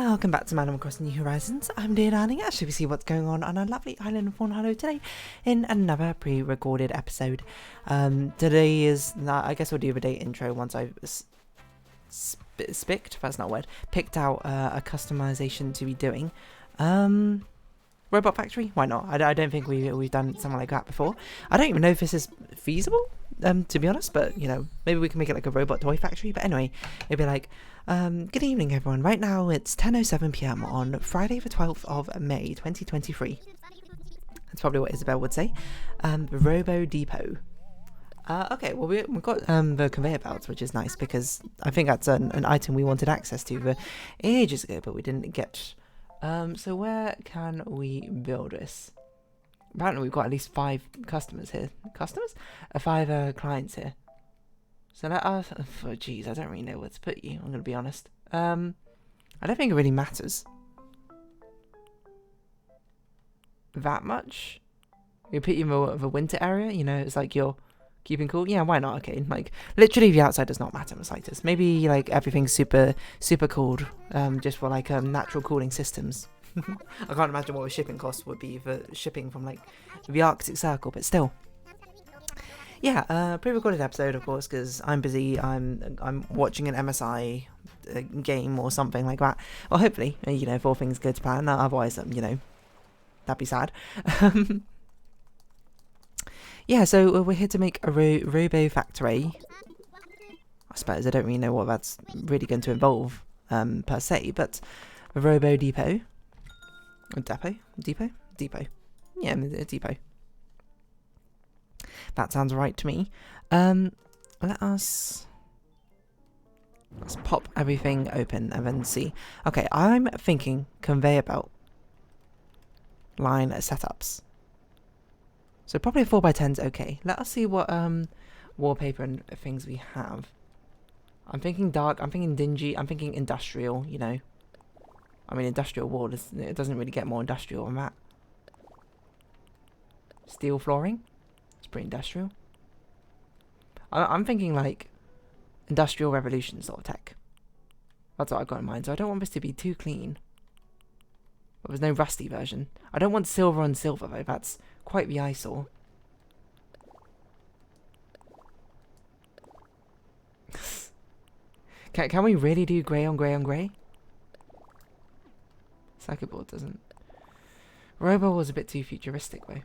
Welcome back to Man Across New Horizons. I'm dear darling. Actually, we see what's going on our lovely island of Fawnhallow today in another pre-recorded episode. Today is, I guess we'll do a day intro once I've picked out a customization to be doing. Robot factory? Why not? I don't think we've done something like that before. I don't even know if this is feasible, to be honest, but, you know, maybe we can make it like a robot toy factory. But anyway, it'd be like, good evening, everyone. Right now, it's 10:07 p.m. on Friday the 12th of May, 2023. That's probably what Isabel would say. Robo Depot. Okay, well, we've got the conveyor belts, which is nice, because I think that's an item we wanted access to for ages ago, but we didn't get. So where can we build this? Apparently we've got at least 5 customers here. Customers? 5 clients here. So let us... Oh, geez, I don't really know where to put you, I'm going to be honest. I don't think it really matters that much. We put you in the winter area, you know, it's like you're keeping cool. Yeah, why not? Okay, like, literally the outside does not matter in the slightest. Maybe, like, everything's super cooled, just for, like, natural cooling systems. I can't imagine what the shipping costs would be for shipping from, like, the Arctic Circle, but still. Yeah, pre-recorded episode, of course, because I'm busy. I'm watching an MSI game or something like that. Well, hopefully, you know, if all things go to plan. Otherwise, you know, that'd be sad. Yeah, so we're here to make a Robo factory. I suppose I don't really know what that's really going to involve, per se, but a Robo Depot. Depot? Yeah, a depot. That sounds right to me. Let's pop everything open and then see. Okay, I'm thinking conveyor belt line setups. So probably a 4x10 is okay. Let us see what wallpaper and things we have. I'm thinking dark, I'm thinking dingy, I'm thinking industrial, you know. I mean, industrial wall, it doesn't really get more industrial than that. Steel flooring. It's pretty industrial. I'm thinking like industrial revolution sort of tech. That's what I've got in mind. So I don't want this to be too clean. But there's no rusty version. I don't want silver on silver though. That's quite the eyesore. Can we really do grey on grey on grey? Circuit board doesn't. Robo was a bit too futuristic though.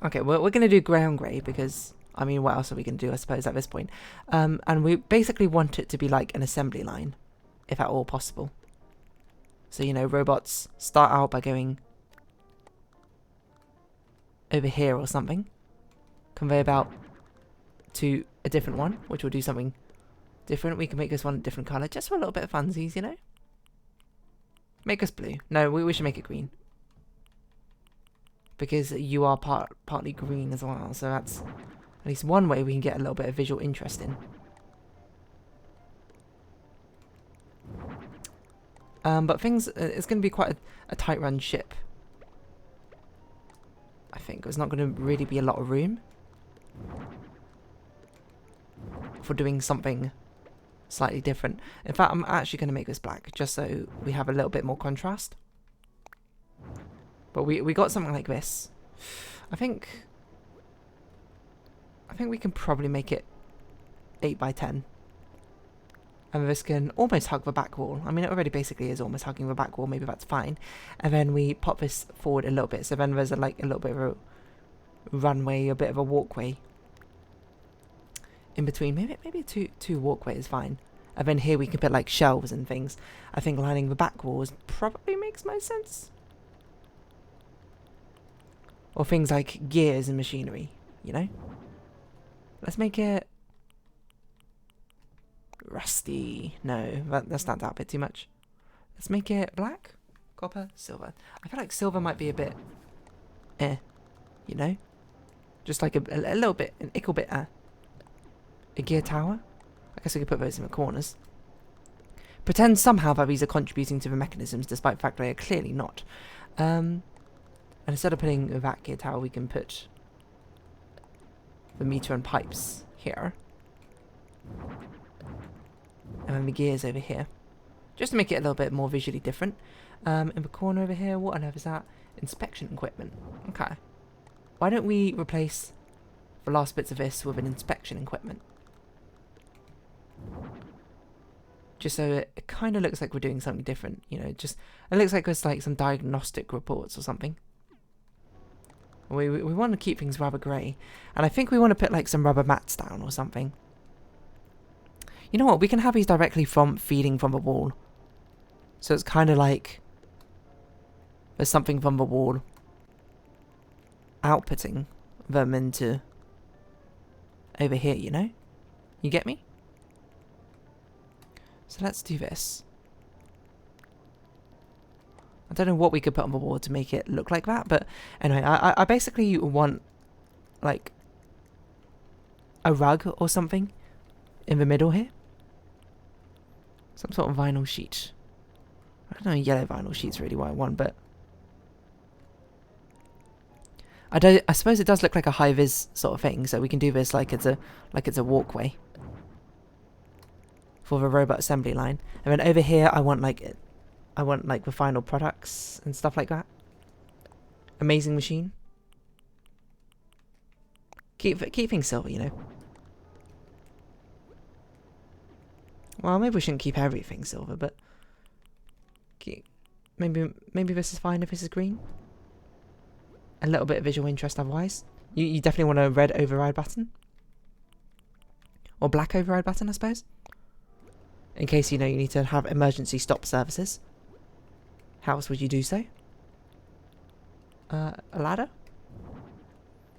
Okay, we're going to do grey on grey because, I mean, what else are we going to do, I suppose, at this point? And we basically want it to be like an assembly line, if at all possible. So, you know, robots start out by going over here or something. Conveyor belt to a different one, which will do something different. We can make this one a different colour, just for a little bit of funsies, you know? Make us blue. No, we should make it green. Because you are partly green as well, so that's at least one way we can get a little bit of visual interest in. But things, it's going to be quite a tight run ship. I think there's not going to really be a lot of room for doing something slightly different. In fact, I'm actually going to make this black, just so we have a little bit more contrast. But we got something like this. I think we can probably make it 8x10. And this can almost hug the back wall. I mean, it already basically is almost hugging the back wall. Maybe that's fine. And then we pop this forward a little bit. So then there's like a little bit of a runway, a bit of a walkway in between. Maybe two walkway is fine. And then here we can put like shelves and things. I think lining the back walls probably makes most sense. Or things like gears and machinery, you know? Let's make it rusty. No, that's not that a bit too much. Let's make it black, copper, silver. I feel like silver might be a bit, you know? Just like a little bit, an ickle bit, A gear tower? I guess we could put those in the corners. Pretend somehow that these are contributing to the mechanisms, despite the fact they are clearly not. And instead of putting a that gear tower, we can put the meter and pipes here. And then the gears over here. just to make it a little bit more visually different. In the corner over here, what on earth is that? Inspection equipment. Okay. Why don't we replace the last bits of this with an inspection equipment? Just so it kind of looks like we're doing something different, you know, just, it looks like there's like some diagnostic reports or something. We want to keep things rather grey, and I think we want to put like some rubber mats down or something. You know what, we can have these directly from feeding from the wall. So it's kind of like there's something from the wall outputting them into over here, you know? You get me? So let's do this. I don't know what we could put on the wall to make it look like that, but anyway, I basically want like a rug or something in the middle here. Some sort of vinyl sheet. I don't know, yellow vinyl sheet's really what I want, but I suppose it does look like a high vis sort of thing, so we can do this like it's a walkway for the robot assembly line. And then over here I want like the final products and stuff like that. Amazing machine. Keep things silver, you know. Well, maybe we shouldn't keep everything silver, but maybe this is fine if this is green. A little bit of visual interest otherwise. You definitely want a red override button. Or black override button, I suppose. In case, you know, you need to have emergency stop services. How else would you do so? A ladder?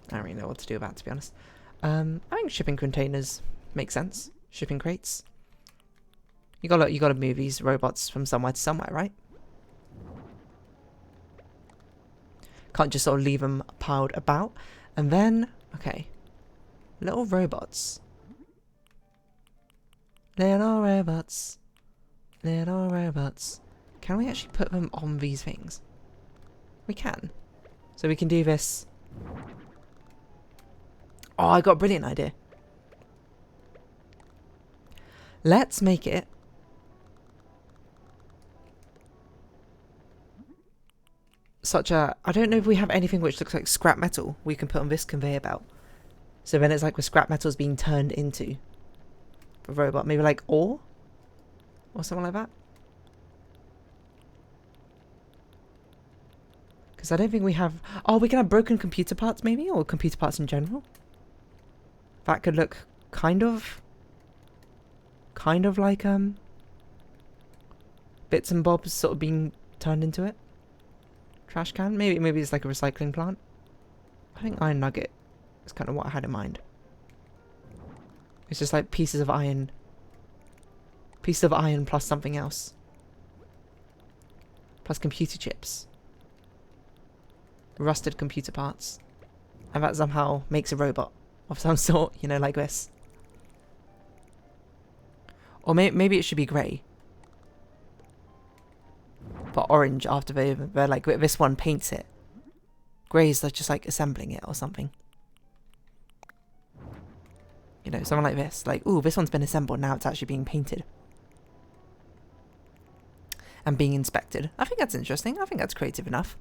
I don't really know what to do about it, to be honest. I think shipping containers make sense. Shipping crates. You gotta move these robots from somewhere to somewhere, right? Can't just sort of leave them piled about. And then, okay, little robots. Little robots. Little robots. Can we actually put them on these things? We can. So we can do this. Oh, I got a brilliant idea. Let's make it such a... I don't know if we have anything which looks like scrap metal we can put on this conveyor belt. So then it's like the scrap metal is being turned into a robot. Maybe like ore? Or something like that? Because I don't think we have... Oh, we can have broken computer parts maybe? Or computer parts in general? That could look kind of like bits and bobs sort of being turned into it. Trash can? Maybe it's like a recycling plant. I think iron nugget is kind of what I had in mind. It's just like pieces of iron plus something else. Plus computer chips. Rusted computer parts. And that somehow makes a robot of some sort, you know, like this. Or maybe it should be grey. But orange after they're like, this one paints it. Grey is just like assembling it or something. You know, something like this. Like, ooh, this one's been assembled, now it's actually being painted. And being inspected. I think that's interesting. I think that's creative enough.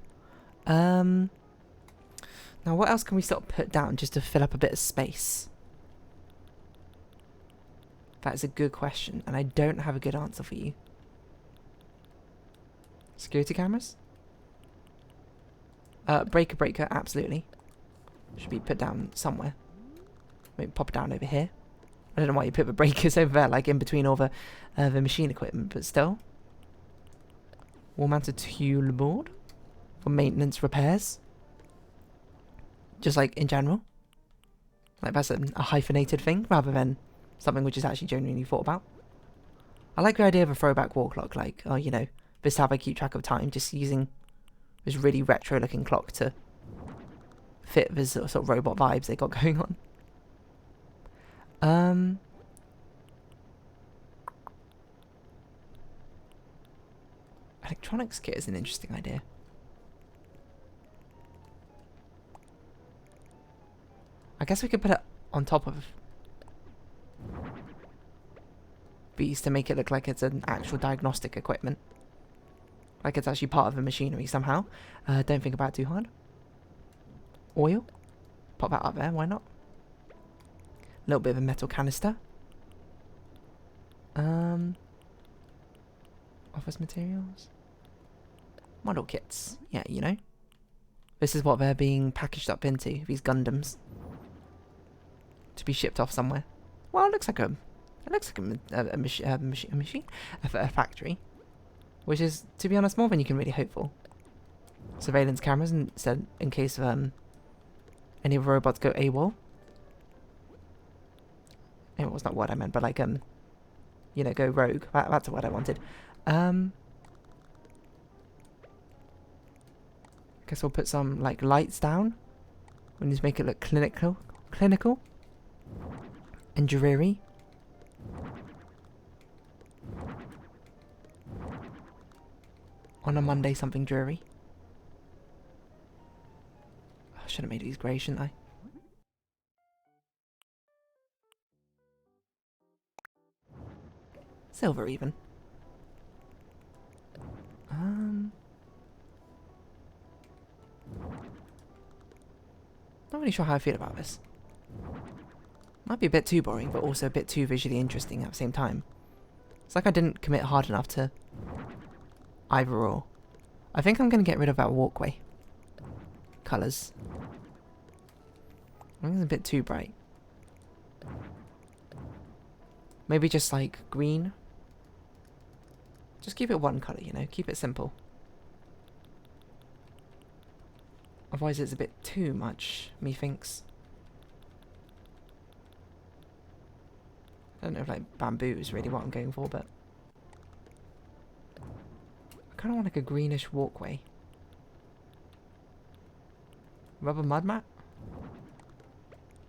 Now what else can we sort of put down just to fill up a bit of space? That is a good question, and I don't have a good answer for you. Security cameras? Breaker, absolutely. Should be put down somewhere. Maybe pop it down over here. I don't know why you put the breakers over there, like in between all the machine equipment, but still. Wall-mounted tool board for maintenance repairs. Just like in general. Like that's a hyphenated thing rather than something which is actually genuinely thought about. I like the idea of a throwback wall clock, like, oh, you know, this is how I keep track of time, just using this really retro looking clock to fit the sort of robot vibes they got going on. Electronics kit is an interesting idea. I guess we could put it on top of... beast to make it look like it's an actual diagnostic equipment. Like it's actually part of a machinery somehow. Don't think about it too hard. Oil. Pop that up there, why not? A little bit of a metal canister. Office materials. Model kits. Yeah, you know. This is what they're being packaged up into, these Gundams. To be shipped off somewhere. Well, it looks like a machine, a factory. Which is, to be honest, more than you can really hope for. Surveillance cameras in case of any of the robots go AWOL. It was not what I meant, but like you know, go rogue. That's what I wanted. Guess we'll put some like lights down. We'll just make it look clinical, and dreary. On a Monday, something dreary. I should have made these grey, shouldn't I? Silver, even. Not really sure how I feel about this. Might be a bit too boring, but also a bit too visually interesting at the same time. It's like I didn't commit hard enough to either or. I think I'm going to get rid of that walkway. Colours. I think it's a bit too bright. Maybe just like green. Just keep it one colour, you know, keep it simple. Otherwise it's a bit too much, methinks. I don't know if like bamboo is really what I'm going for, but I kind of want like a greenish walkway. Rubber mud mat?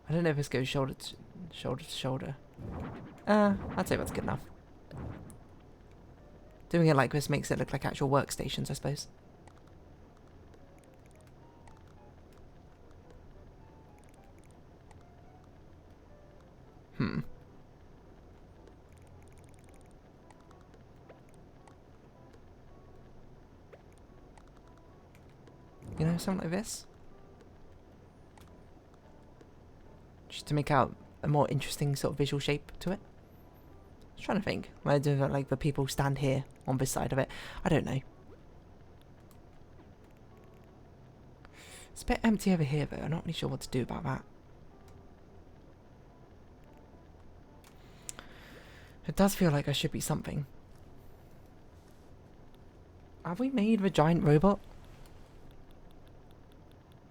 I don't know if this goes shoulder to shoulder. I'd say that's good enough. Doing it like this makes it look like actual workstations, I suppose. You know, something like this. Just to make out a more interesting sort of visual shape to it. I was trying to think. Where do like the people stand here on this side of it? I don't know. It's a bit empty over here though. I'm not really sure what to do about that. It does feel like there should be something. Have we made the giant robot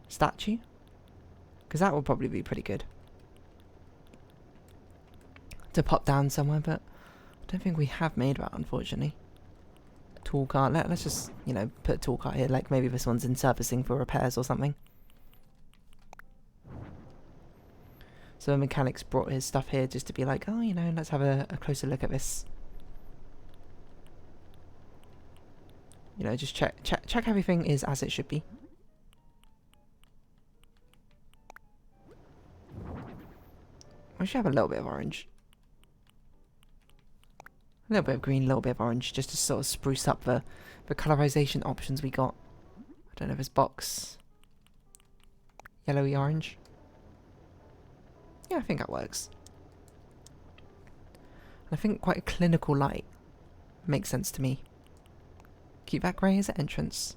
statue? Because that would probably be pretty good to pop down somewhere, but I don't think we have made that, unfortunately. Tool cart. Let's just, you know, put a tool cart here. Like maybe this one's in servicing for repairs or something. So the mechanics brought his stuff here just to be like, oh, you know, let's have a closer look at this. You know, just check everything is as it should be. We should have a little bit of orange. A little bit of green, a little bit of orange, just to sort of spruce up the colorization options we got. I don't know if it's box. Yellowy orange. Yeah, I think that works. I think quite a clinical light makes sense to me. Keep that grey as an entrance.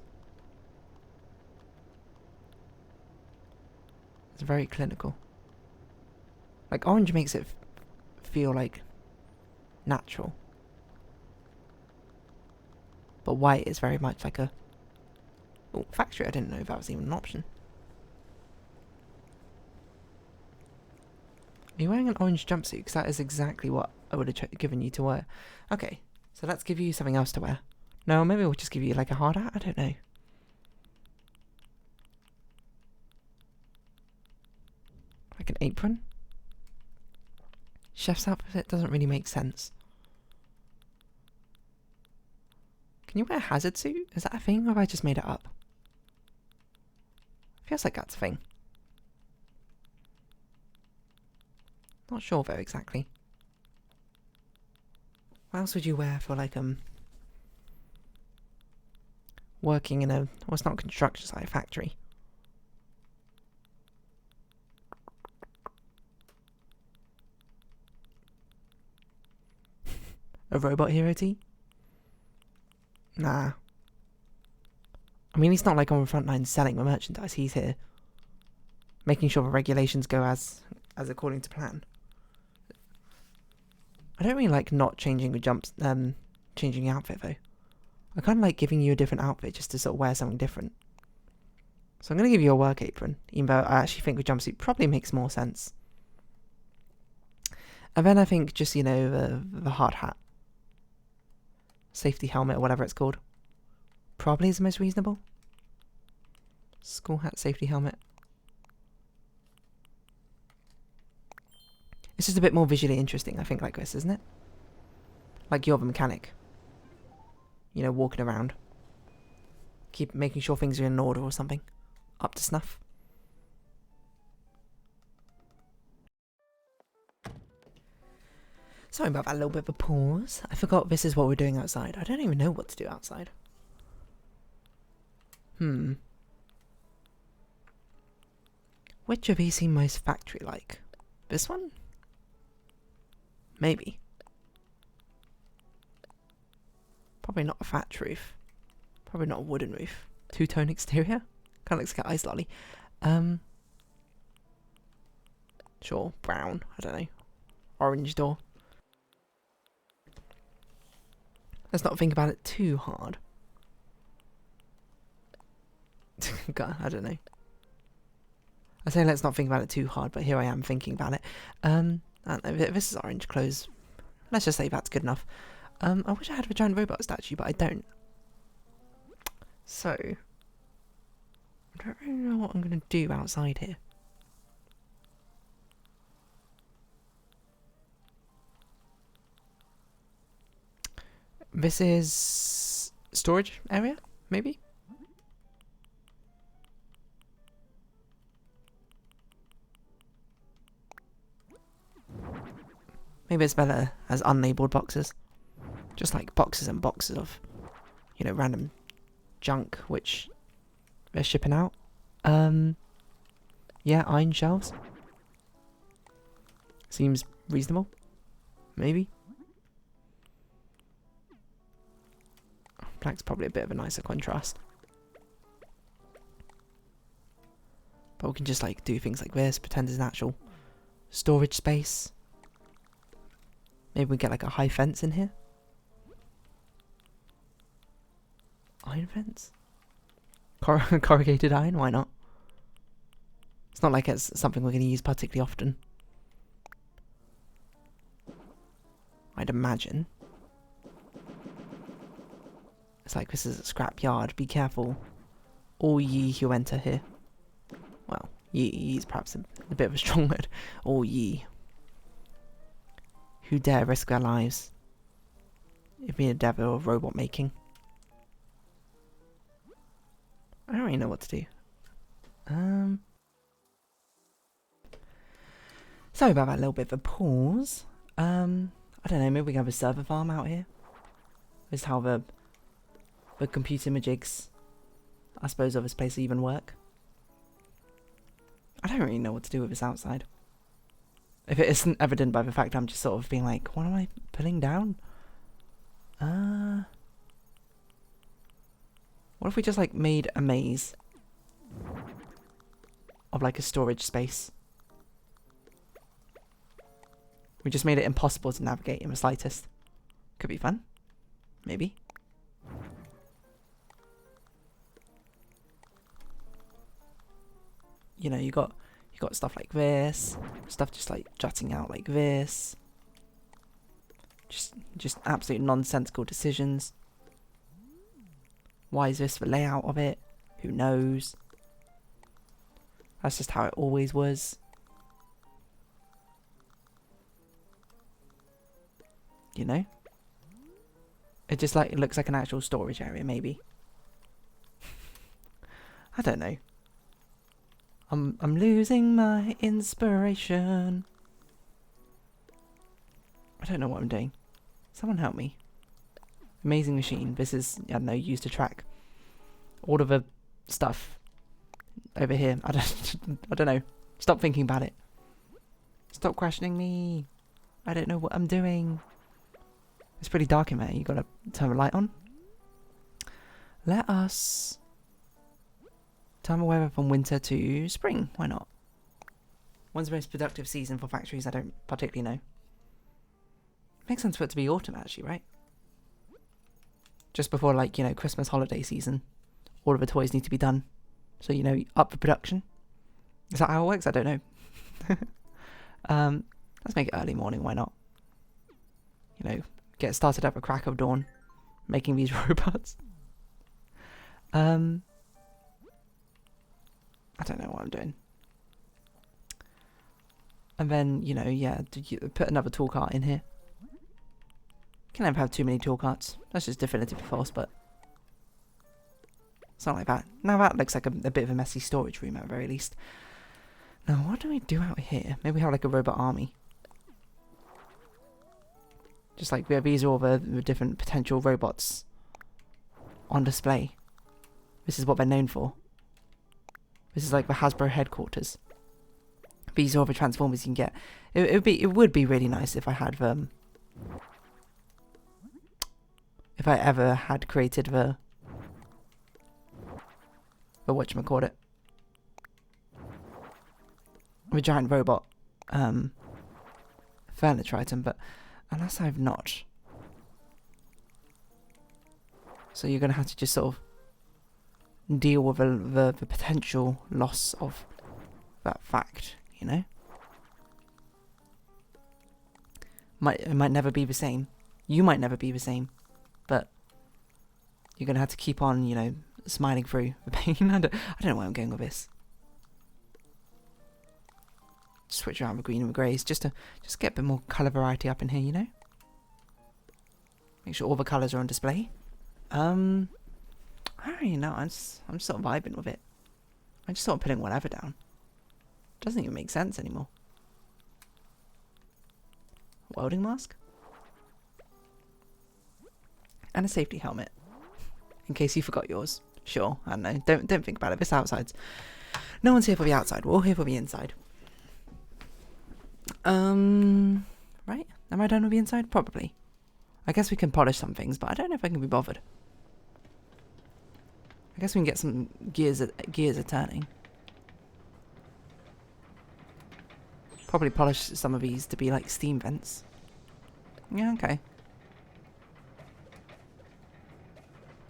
It's very clinical. Like orange makes it feel like natural. But white is very much like a... Oh, factory, I didn't know that was even an option. Are you wearing an orange jumpsuit? Because that is exactly what I would have given you to wear. Okay, so let's give you something else to wear. No, maybe we'll just give you like a hard hat? I don't know. Like an apron? Chef's outfit doesn't really make sense. Can you wear a hazard suit? Is that a thing, or have I just made it up? Feels like that's a thing. Not sure though exactly. What else would you wear for like working in a, well, it's not a construction site, factory. A robot hero tee? Nah. I mean, he's not like on the front line selling the merchandise. He's here making sure the regulations go as according to plan. I don't really like not changing the changing the outfit though. I kind of like giving you a different outfit just to sort of wear something different. So I'm going to give you a work apron, even though I actually think the jumpsuit probably makes more sense. And then I think just, you know, the hard hat. Safety helmet or whatever it's called. Probably is the most reasonable. School hat, safety helmet. It's just a bit more visually interesting, I think, like this, isn't it? Like you're the mechanic. You know, walking around. Keep making sure things are in order or something. Up to snuff. Sorry about that little bit of a pause. I forgot this is what we're doing outside. I don't even know what to do outside. Which of these seem most factory-like? This one? Maybe. Probably not a thatch roof. Probably not a wooden roof. Two-tone exterior? Kind of looks like an ice lolly. Sure, brown. I don't know. Orange door. Let's not think about it too hard. God, I don't know. I say let's not think about it too hard, but here I am thinking about it. I don't know, this is orange clothes. Let's just say that's good enough. I wish I had a giant robot statue, but I don't. So, I don't really know what I'm going to do outside here. This is storage area, maybe? Maybe it's better as unlabeled boxes. Just like boxes and boxes of, you know, random junk which they're shipping out. Yeah, iron shelves. Seems reasonable. Maybe. Black's probably a bit of a nicer contrast. But we can just like do things like this, pretend it's an actual storage space. Maybe we get like a high fence in here. Iron fence? Corrugated iron? Why not? It's not like it's something we're going to use particularly often. I'd imagine. It's like this is a scrap yard. Be careful, all ye who enter here. Well, ye is perhaps a bit of a strong word. All ye who dare risk their lives in the endeavour of robot making. I don't really know what to do. Sorry about that little bit of a pause. I don't know, maybe we can have a server farm out here. This is how the computer majigs, I suppose, of this place even work. I don't really know what to do with this outside. If it isn't evident by the fact I'm just sort of being like, what am I pulling down? What if we just like made a maze of like a storage space? We just made it impossible to navigate in the slightest. Could be fun. Maybe. You know, you got stuff like this, stuff just like jutting out like this. Just absolute nonsensical decisions. Why is this the layout of it? Who knows? That's just how it always was. You know? It just like, it looks like an actual storage area, maybe. I don't know. I'm losing my inspiration. I don't know what I'm doing. Someone help me. Amazing machine. This is, I don't know, used to track all of the stuff over here. I don't know. Stop thinking about it. Stop questioning me. I don't know what I'm doing. It's pretty dark in there. You gotta turn the light on. Let us turn the weather from winter to spring. Why not? When's the most productive season for factories? I don't particularly know. Makes sense for it to be autumn, actually, right? Just before, like, you know, Christmas holiday season. All of the toys need to be done. So, you know, up for production. Is that how it works? I don't know. Let's make it early morning, why not? You know, get started at the crack of dawn. Making these robots. I don't know what I'm doing. And then, you know, yeah, put another tool cart in here. Can never have too many tool carts. That's just definitively false, but it's not like that. Now that looks like a bit of a messy storage room at the very least. Now, what do we do out here? Maybe we have like a robot army. Just like these are all the different potential robots on display. This is what they're known for. This is like the Hasbro headquarters. These are all the Transformers you can get. It would be really nice if I had them. If I ever had created the whatchamacallit, the giant robot furniture item, but unless I've not. So you're going to have to just sort of deal with the potential loss of that fact, you know? It might never be the same. You might never be the same. But you're going to have to keep on, you know, smiling through the pain. I don't know where I'm going with this. Switch around the green and the greys just to get a bit more colour variety up in here, you know? Make sure all the colours are on display. I don't really know. I'm just sort of vibing with it. I'm just sort of putting whatever down. Doesn't even make sense anymore. Welding mask? And a safety helmet. In case you forgot yours. Sure, I don't know. Don't think about it. This outside's... No one's here for the outside. We're all here for the inside. Right? Am I done with the inside? Probably. I guess we can polish some things, but I don't know if I can be bothered. I guess we can get some gears are turning. Probably polish some of these to be like steam vents. Yeah, okay.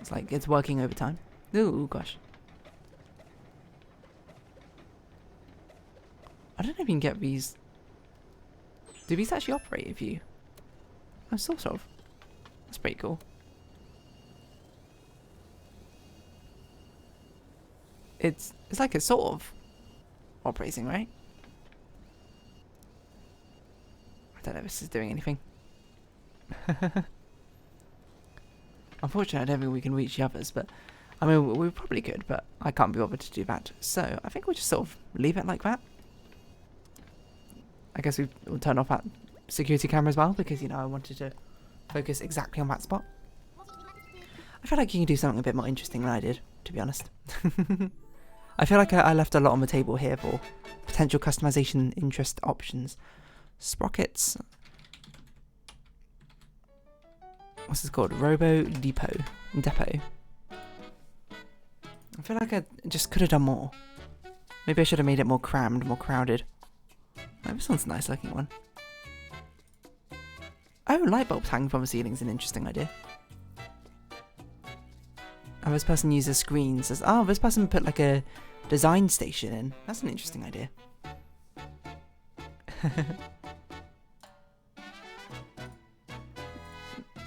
It's like it's working overtime. Ooh, gosh. I don't know if you can get these. Do these actually operate if you? Oh, sort of. That's pretty cool. It's like it's sort of operating, right? I don't know if this is doing anything. Unfortunately, I don't think we can reach the others, but I mean, we probably could, but I can't be bothered to do that. So I think we'll just sort of leave it like that. I guess we'll turn off that security camera as well, because, you know, I wanted to focus exactly on that spot. I feel like you can do something a bit more interesting than I did, to be honest. I feel like I left a lot on the table here for potential customization interest options. Sprockets. What's this called? Robo Depot. I feel like I just could have done more. Maybe I should have made it more crammed, more crowded. Oh, this one's a nice looking one. Oh, light bulbs hanging from the ceiling is an interesting idea. And this person uses screens as... Oh, this person put like a design station in. That's an interesting idea.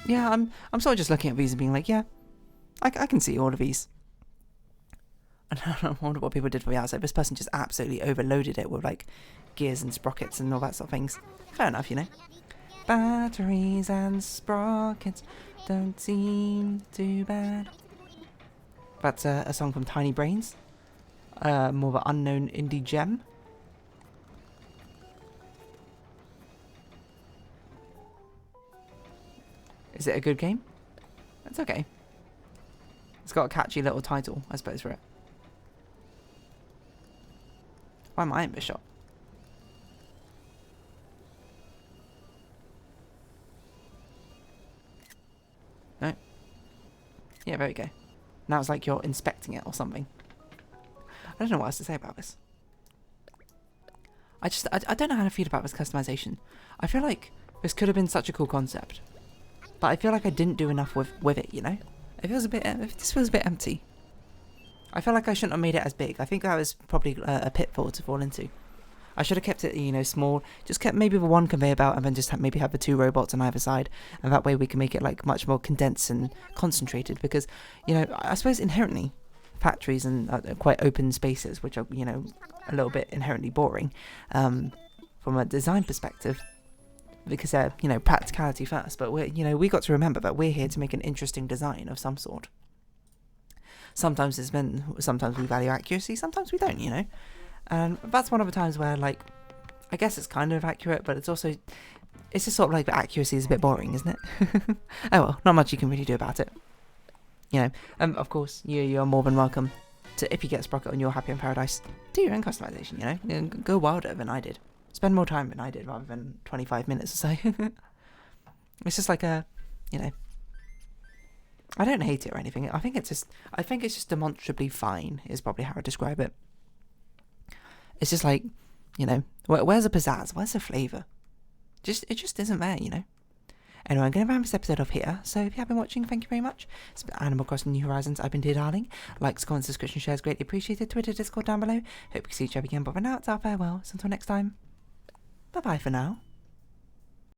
Yeah, I'm sort of just looking at these and being like, yeah, I can see all of these. I wonder what people did for the outside. This person just absolutely overloaded it with like gears and sprockets and all that sort of things. Fair enough, you know. Batteries and sprockets don't seem too bad. That's a song from Tiny Brains. More of an unknown indie gem. Is it a good game? It's okay. It's got a catchy little title, I suppose, for it. Why am I in Bishop? No. Yeah, there we go. Now it's like you're inspecting it or something. I don't know what else to say about this. I don't know how to feel about this customization. I feel like this could have been such a cool concept, but I feel like I didn't do enough with it, you know? It feels a bit, this feels a bit empty. I feel like I shouldn't have made it as big. I think that was probably a pitfall to fall into. I should have kept it, you know, small. Just kept maybe the one conveyor belt and then just maybe have the 2 robots on either side. And that way we can make it like much more condensed and concentrated. Because, you know, I suppose inherently factories and quite open spaces, which are, you know, a little bit inherently boring from a design perspective. Because they're, you know, practicality first. But, we got to remember that we're here to make an interesting design of some sort. Sometimes we value accuracy, sometimes we don't, you know. And that's one of the times where, like, I guess it's kind of accurate, but it's just sort of like the accuracy is a bit boring, isn't it? Oh well, not much you can really do about it. You know, of course, you're more than welcome to, if you get Sprocket and you're happy in paradise, do your own customization, you know. Go wilder than I did. Spend more time than I did rather than 25 minutes or so. It's just like you know, I don't hate it or anything. I think it's just demonstrably fine is probably how I describe it. It's just like, you know, where's the pizzazz? Where's the flavour? It just isn't there, you know. Anyway, I'm going to round this episode off here. So if you have been watching, thank you very much. It's been Animal Crossing New Horizons. I've been Dear Darling. Likes, comments, subscription, shares greatly appreciated. Twitter, Discord down below. Hope you see each other again. But for now, it's our farewells. Until next time. Bye bye for now.